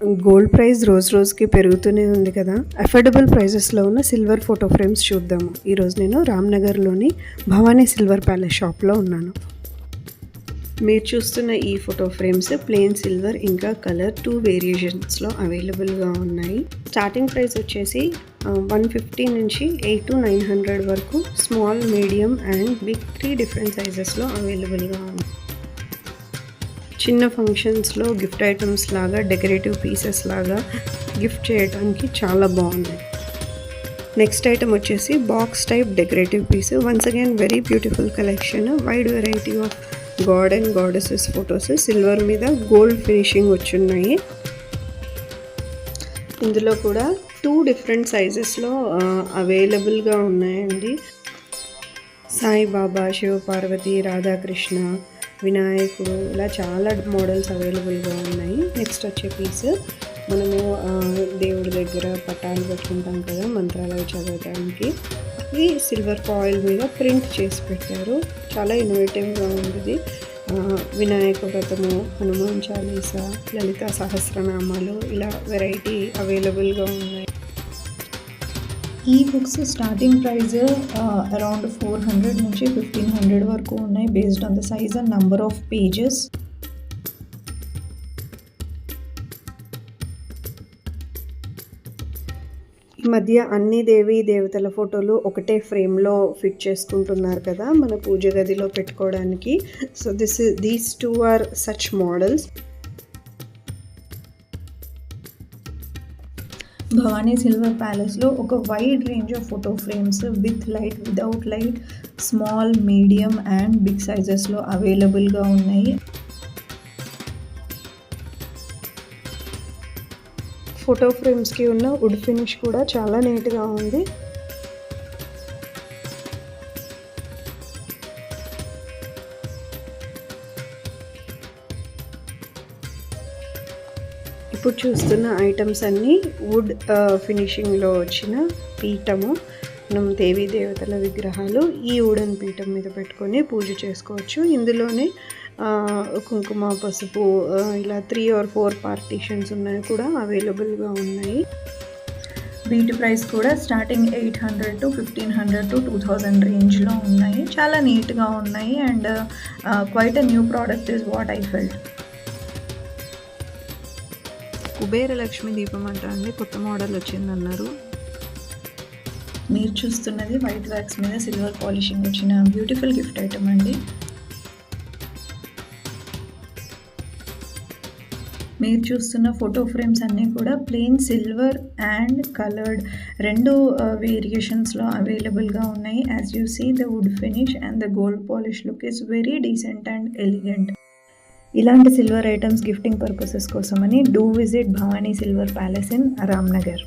Gold price రోజు రోజుకి పెరుగుతూనే ఉంది కదా. అఫోర్డబుల్ ప్రైజెస్లో ఉన్న సిల్వర్ ఫోటో ఫ్రేమ్స్ చూద్దాము. ఈరోజు నేను రామ్నగర్లోని భవానీ సిల్వర్ ప్యాలెస్ షాప్లో ఉన్నాను. మీరు చూస్తున్న ఈ ఫోటో ఫ్రేమ్స్ ప్లెయిన్ సిల్వర్ ఇంకా కలర్ 2 వేరియేషన్స్లో అవైలబుల్గా ఉన్నాయి. స్టార్టింగ్ ప్రైస్ వచ్చేసి 150 నుంచి 800 to 900 వరకు small, medium and big 3 different సైజెస్లో అవైలబుల్గా ఉంది. చిన్న ఫంక్షన్స్లో గిఫ్ట్ ఐటమ్స్ లాగా, డెకరేటివ్ పీసెస్ లాగా గిఫ్ట్ చేయడానికి చాలా బాగున్నాయి. నెక్స్ట్ ఐటమ్ వచ్చేసి box type decorative piece. Once again very beautiful collection. Wide variety of god and goddesses photos silver మీద గోల్డ్ ఫినిషింగ్ వచ్చున్నాయి. ఇందులో కూడా 2 డిఫరెంట్ సైజెస్లో అవైలబుల్గా ఉన్నాయండి. సాయిబాబా, శివపార్వతి, రాధాకృష్ణ, వినాయకుడు, ఇలా చాలా మోడల్స్ అవైలబుల్గా ఉన్నాయి. నెక్స్ట్ వచ్చే పీస్ మనము దేవుడి దగ్గర పటాలు పెట్టుకుంటాం కదా మంత్రాలు అవి చదవడానికి, అవి సిల్వర్ ఫాయిల్ మీద ప్రింట్ చేసి పెట్టారు. చాలా ఇన్నోవేటివ్గా ఉంటుంది. వినాయక వ్రతము, హనుమాన్ చాలీసా, లలిత సహస్రనామాలు, ఇలా వెరైటీ అవైలబుల్గా ఉన్నాయి. ఈ బుక్స్ స్టార్టింగ్ ప్రైస్ అరౌండ్ 400 నుంచి 1500 వరకు ఉన్నాయి, based on the size and number of pages. ఈ మధ్య అన్ని దేవీ దేవతల ఫోటోలు ఒకటే ఫ్రేమ్లో ఫిట్ చేసుకుంటున్నారు కదా మన పూజ గదిలో పెట్టుకోవడానికి. So these 2 are such models. Bhavani silver ప్యాలెస్లో ఒక wide range of photo frames with light, without light, small, medium and big సైజెస్లో అవైలబుల్గా ఉన్నాయి. ఫోటో ఫ్రేమ్స్కి ఉన్న వుడ్ ఫినిష్ కూడా చాలా నీట్గా ఉంది. ఇప్పుడు చూస్తున్న ఐటమ్స్ అన్నీ వుడ్ ఫినిషింగ్లో వచ్చిన పీఠము. మనం దేవీ దేవతల విగ్రహాలు ఈ వుడెన్ పీఠం మీద పెట్టుకొని పూజ చేసుకోవచ్చు. ఇందులోనే కుంకుమ, పసుపు, ఇలా 3 or 4 పార్టీషన్స్ ఉన్నాయి కూడా అవైలబుల్గా ఉన్నాయి. వీటి ప్రైస్ కూడా స్టార్టింగ్ 800 to 1500 to 2000 రేంజ్లో ఉన్నాయి. చాలా నీట్గా ఉన్నాయి and quite a new product is what I felt. Kubera Lakshmi దీపం అండి, కొత్త మోడల్ వచ్చిందన్నారు. మీరు చూస్తున్నది వైట్ వ్యాక్స్ మీద సిల్వర్ పాలిషింగ్ వచ్చిన బ్యూటిఫుల్ గిఫ్ట్ ఐటమ్ అండి. మీరు చూస్తున్న ఫోటో ఫ్రేమ్స్ అన్నీ కూడా ప్లెయిన్ సిల్వర్ అండ్ కలర్డ్ 2 వేరియేషన్స్లో అవైలబుల్గా ఉన్నాయి. As you see the wood finish and the gold polish look is very decent and elegant. ఇలాంటి సిల్వర్ ఐటమ్స్ గిఫ్టింగ్ పర్పసెస్ కోసమని do visit Bhavani silver palace in Ramnagar.